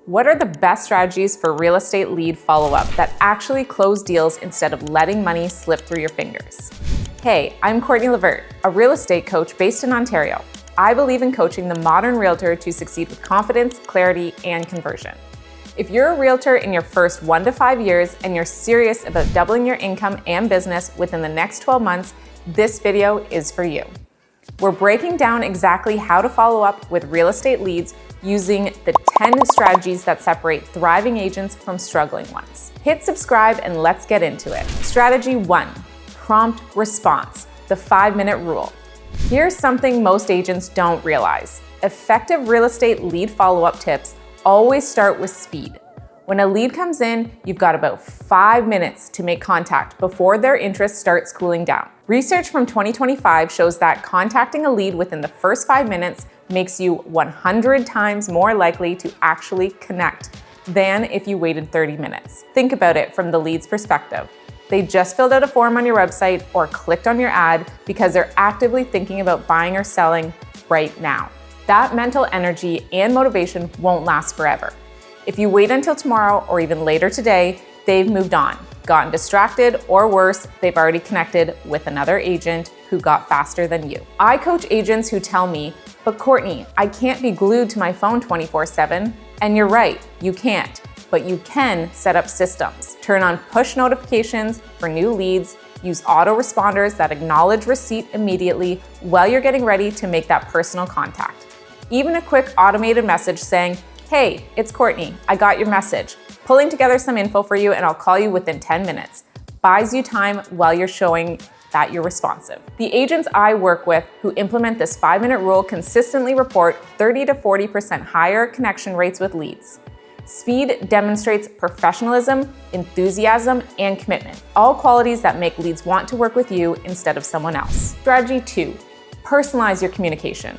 What are the best strategies for real estate lead follow-up that actually close deals instead of letting money slip through your fingers? Hey, I'm Courtney Levert, a real estate coach based in Ontario. I believe in coaching the modern realtor to succeed with confidence, clarity, and conversion. If you're a realtor in your first 1 to 5 years and you're serious about doubling your income and business within the next 12 months, this video is for you. We're breaking down exactly how to follow up with real estate leads using the 10 strategies that separate thriving agents from struggling ones. Hit subscribe and let's get into it. Strategy 1, prompt response, the 5-minute rule. Here's something most agents don't realize. Effective real estate lead follow-up tips always start with speed. When a lead comes in, you've got about 5 minutes to make contact before their interest starts cooling down. Research from 2025 shows that contacting a lead within the first 5 minutes makes you 100 times more likely to actually connect than if you waited 30 minutes. Think about it from the lead's perspective. They just filled out a form on your website or clicked on your ad because they're actively thinking about buying or selling right now. That mental energy and motivation won't last forever. If you wait until tomorrow or even later today, they've moved on, gotten distracted, or worse, they've already connected with another agent who got faster than you. I coach agents who tell me, "But Courtney, I can't be glued to my phone 24/7. And you're right, you can't, but you can set up systems. Turn on push notifications for new leads, use autoresponders that acknowledge receipt immediately while you're getting ready to make that personal contact. Even a quick automated message saying, "Hey, it's Courtney, I got your message. Pulling together some info for you and I'll call you within 10 minutes. Buys you time while you're showing that you're responsive. The agents I work with who implement this 5-minute rule consistently report 30 to 40% higher connection rates with leads. Speed demonstrates professionalism, enthusiasm, and commitment, all qualities that make leads want to work with you instead of someone else. Strategy 2, personalize your communication.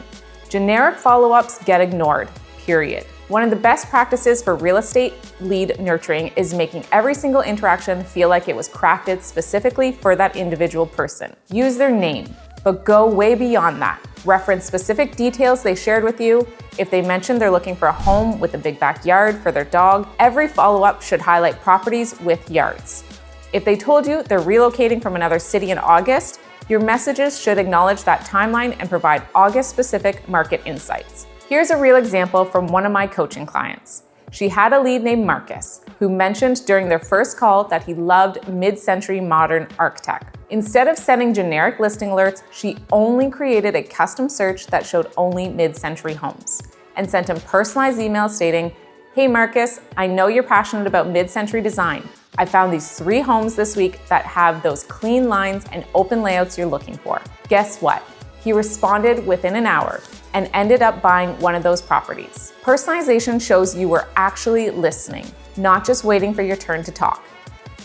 Generic follow-ups get ignored, period. One of the best practices for real estate lead nurturing is making every single interaction feel like it was crafted specifically for that individual person. Use their name, but go way beyond that. Reference specific details they shared with you. If they mentioned they're looking for a home with a big backyard for their dog, every follow-up should highlight properties with yards. If they told you they're relocating from another city in August, your messages should acknowledge that timeline and provide August-specific market insights. Here's a real example from one of my coaching clients. She had a lead named Marcus, who mentioned during their first call that he loved mid-century modern architect. Instead of sending generic listing alerts, she only created a custom search that showed only mid-century homes and sent him personalized emails stating, "Hey Marcus, I know you're passionate about mid-century design. I found these 3 homes this week that have those clean lines and open layouts you're looking for." Guess what? He responded within an hour and ended up buying one of those properties. Personalization shows you were actually listening, not just waiting for your turn to talk.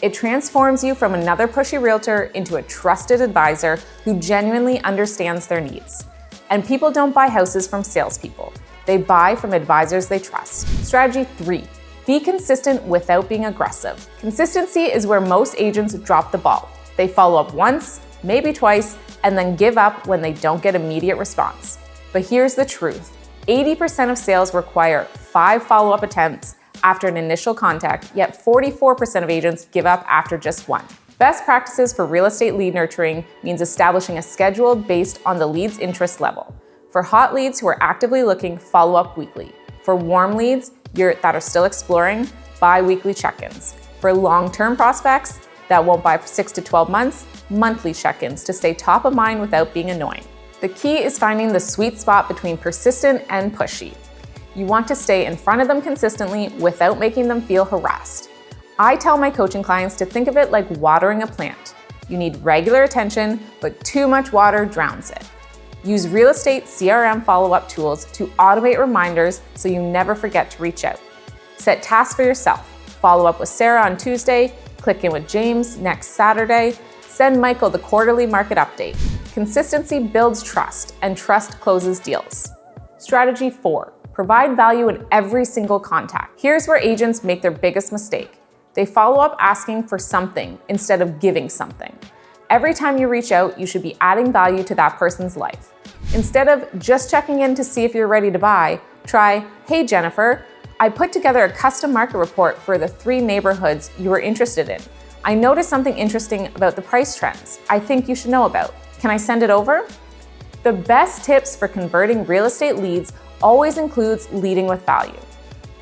It transforms you from another pushy realtor into a trusted advisor who genuinely understands their needs. And people don't buy houses from salespeople. They buy from advisors they trust. Strategy 3, be consistent without being aggressive. Consistency is where most agents drop the ball. They follow up once, maybe twice, and then give up when they don't get immediate response. But here's the truth. 80% of sales require 5 follow-up attempts after an initial contact, yet 44% of agents give up after just 1. Best practices for real estate lead nurturing means establishing a schedule based on the lead's interest level. For hot leads who are actively looking, follow up weekly. For warm leads that are still exploring, bi-weekly check-ins. For long-term prospects that won't buy for 6 to 12 months, monthly check-ins to stay top of mind without being annoying. The key is finding the sweet spot between persistent and pushy. You want to stay in front of them consistently without making them feel harassed. I tell my coaching clients to think of it like watering a plant. You need regular attention, but too much water drowns it. Use real estate CRM follow-up tools to automate reminders so you never forget to reach out. Set tasks for yourself. Follow up with Sarah on Tuesday, click in with James next Saturday, send Michael the quarterly market update. Consistency builds trust, and trust closes deals. Strategy 4, provide value in every single contact. Here's where agents make their biggest mistake. They follow up asking for something instead of giving something. Every time you reach out, you should be adding value to that person's life. Instead of just checking in to see if you're ready to buy, try, "Hey Jennifer, I put together a custom market report for the 3 neighborhoods you were interested in. I noticed something interesting about the price trends I think you should know about. Can I send it over? The best tips for converting real estate leads always includes leading with value.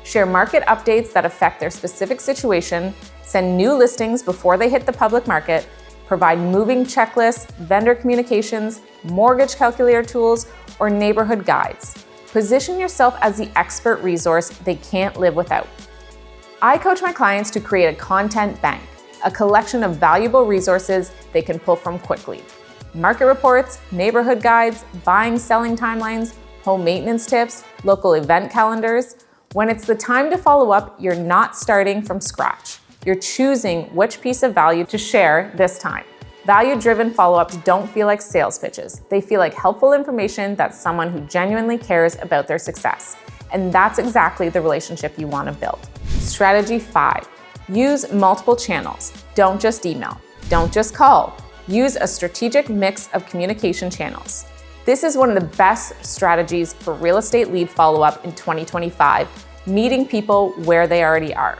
Share market updates that affect their specific situation, send new listings before they hit the public market, provide moving checklists, vendor communications, mortgage calculator tools, or neighborhood guides. Position yourself as the expert resource they can't live without. I coach my clients to create a content bank, a collection of valuable resources they can pull from quickly. Market reports, neighborhood guides, buying, selling timelines, home maintenance tips, local event calendars. When it's the time to follow up, you're not starting from scratch. You're choosing which piece of value to share this time. Value-driven follow-ups don't feel like sales pitches. They feel like helpful information that someone who genuinely cares about their success. And that's exactly the relationship you want to build. Strategy 5, use multiple channels. Don't just email. Don't just call. Use a strategic mix of communication channels. This is one of the best strategies for real estate lead follow-up in 2025, meeting people where they already are.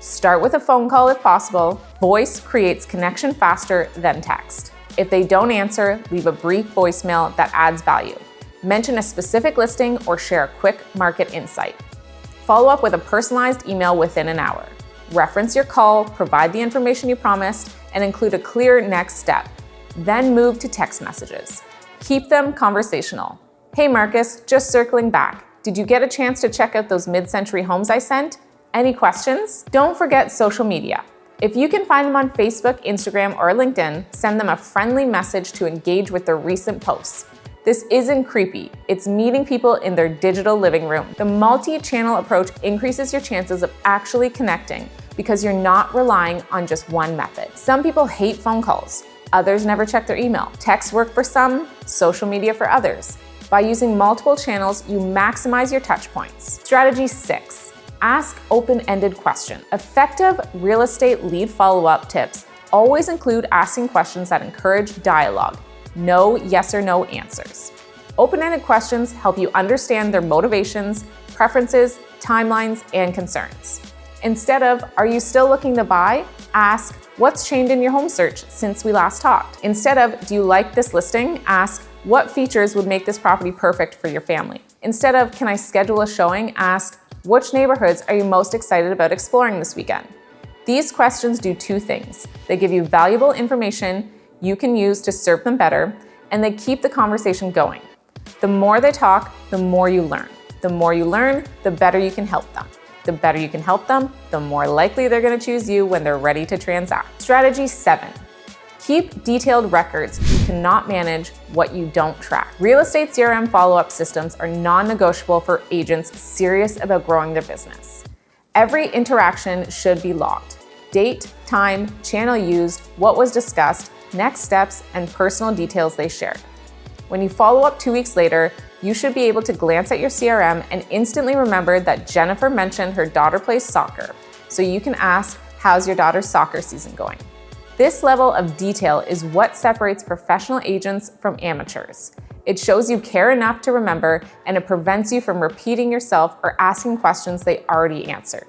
Start with a phone call if possible. Voice creates connection faster than text. If they don't answer, leave a brief voicemail that adds value. Mention a specific listing or share a quick market insight. Follow up with a personalized email within an hour. Reference your call, provide the information you promised, and include a clear next step. Then move to text messages. Keep them conversational. Hey Marcus, just circling back. Did you get a chance to check out those mid-century homes I sent? Any questions? Don't forget social media. If you can find them on Facebook, Instagram, or LinkedIn, send them a friendly message to engage with their recent posts. This isn't creepy. It's meeting people in their digital living room. The multi-channel approach increases your chances of actually connecting because you're not relying on just one method. Some people hate phone calls. Others never check their email. Texts work for some, social media for others. By using multiple channels, you maximize your touch points. Strategy 6, ask open-ended questions. Effective real estate lead follow-up tips always include asking questions that encourage dialogue. No yes or no answers. Open-ended questions help you understand their motivations, preferences, timelines, and concerns. Instead of, are you still looking to buy? Ask, what's changed in your home search since we last talked? Instead of, do you like this listing? Ask, what features would make this property perfect for your family? Instead of, can I schedule a showing? Ask, which neighborhoods are you most excited about exploring this weekend? These questions do 2 things. They give you valuable information you can use to serve them better, and they keep the conversation going. The more they talk, the more you learn. The more you learn, the better you can help them. The better you can help them, the more likely they're going to choose you when they're ready to transact. Strategy 7, keep detailed records. You cannot manage what you don't track. Real estate CRM follow-up systems are non-negotiable for agents serious about growing their business. Every interaction should be logged. Date, time, channel used, what was discussed, next steps, and personal details they shared. When you follow up 2 weeks later, you should be able to glance at your CRM and instantly remember that Jennifer mentioned her daughter plays soccer, so you can ask, how's your daughter's soccer season going? This level of detail is what separates professional agents from amateurs. It shows you care enough to remember, and it prevents you from repeating yourself or asking questions they already answered.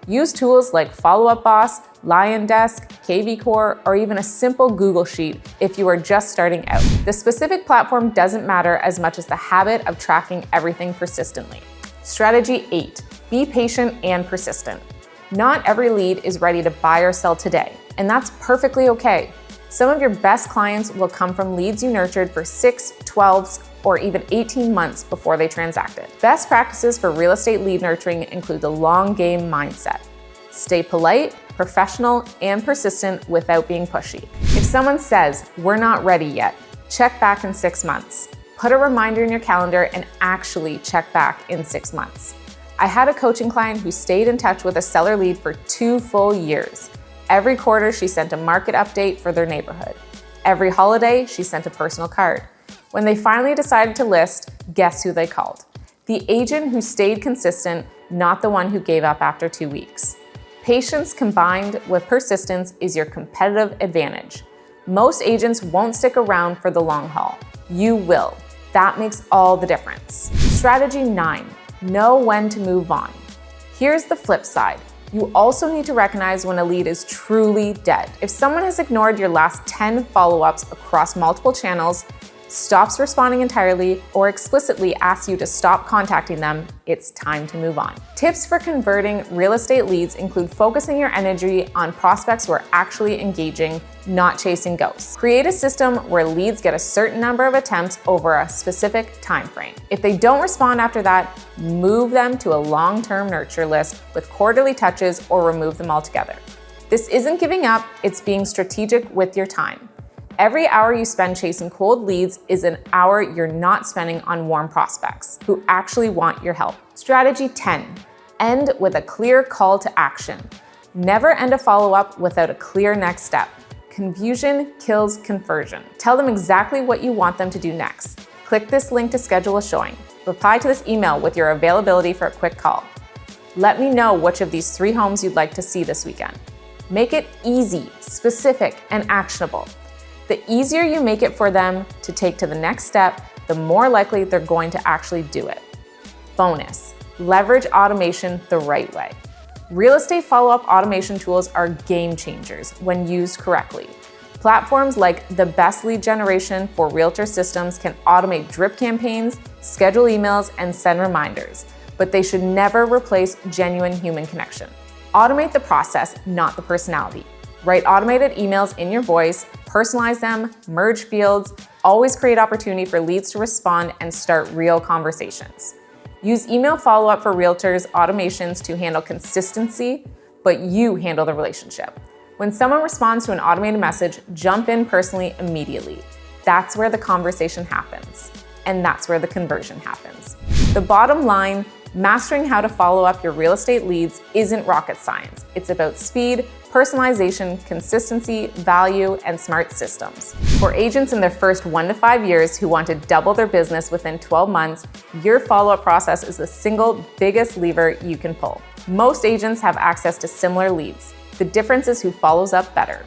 Use tools like Follow Up Boss, Lion Desk, KV Core, or even a simple Google Sheet if you are just starting out. The specific platform doesn't matter as much as the habit of tracking everything persistently. Strategy 8, be patient and persistent. Not every lead is ready to buy or sell today, and that's perfectly okay. Some of your best clients will come from leads you nurtured for 6, 12, or even 18 months before they transacted. Best practices for real estate lead nurturing include the long game mindset. Stay polite, professional, and persistent without being pushy. If someone says, we're not ready yet, check back in 6 months. Put a reminder in your calendar and actually check back in 6 months. I had a coaching client who stayed in touch with a seller lead for 2 full years. Every quarter, she sent a market update for their neighborhood. Every holiday, she sent a personal card. When they finally decided to list, guess who they called? The agent who stayed consistent, not the one who gave up after 2 weeks. Patience combined with persistence is your competitive advantage. Most agents won't stick around for the long haul. You will. That makes all the difference. Strategy 9, know when to move on. Here's the flip side. You also need to recognize when a lead is truly dead. If someone has ignored your last 10 follow-ups across multiple channels, stops responding entirely, or explicitly asks you to stop contacting them, it's time to move on. Tips for converting real estate leads include focusing your energy on prospects who are actually engaging, not chasing ghosts. Create a system where leads get a certain number of attempts over a specific time frame. If they don't respond after that, move them to a long-term nurture list with quarterly touches or remove them altogether. This isn't giving up, it's being strategic with your time. Every hour you spend chasing cold leads is an hour you're not spending on warm prospects who actually want your help. Strategy 10, end with a clear call to action. Never end a follow-up without a clear next step. Confusion kills conversion. Tell them exactly what you want them to do next. Click this link to schedule a showing. Reply to this email with your availability for a quick call. Let me know which of these 3 homes you'd like to see this weekend. Make it easy, specific, and actionable. The easier you make it for them to take to the next step, the more likely they're going to actually do it. Bonus, leverage automation the right way. Real estate follow-up automation tools are game changers when used correctly. Platforms like the best lead generation for realtor systems can automate drip campaigns, schedule emails, and send reminders, but they should never replace genuine human connection. Automate the process, not the personality. Write automated emails in your voice, personalize them, merge fields, always create opportunity for leads to respond and start real conversations. Use email follow-up for realtors automations to handle consistency, but you handle the relationship. When someone responds to an automated message, jump in personally immediately. That's where the conversation happens, and that's where the conversion happens. The bottom line, mastering how to follow up your real estate leads isn't rocket science. It's about speed, personalization, consistency, value, and smart systems. For agents in their first 1 to 5 years who want to double their business within 12 months, your follow-up process is the single biggest lever you can pull. Most agents have access to similar leads. The difference is who follows up better.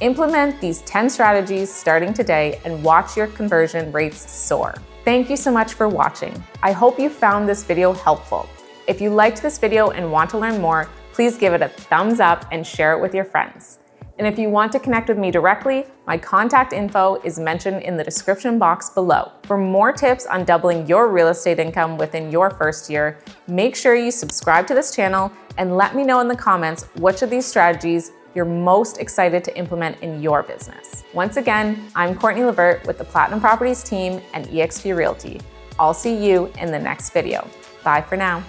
Implement these 10 strategies starting today and watch your conversion rates soar. Thank you so much for watching. I hope you found this video helpful. If you liked this video and want to learn more, please give it a thumbs up and share it with your friends. And if you want to connect with me directly, my contact info is mentioned in the description box below. For more tips on doubling your real estate income within your first year, make sure you subscribe to this channel and let me know in the comments which of these strategies you're most excited to implement in your business. Once again, I'm Courtney Levert with the Platinum Properties team and eXp Realty. I'll see you in the next video. Bye for now.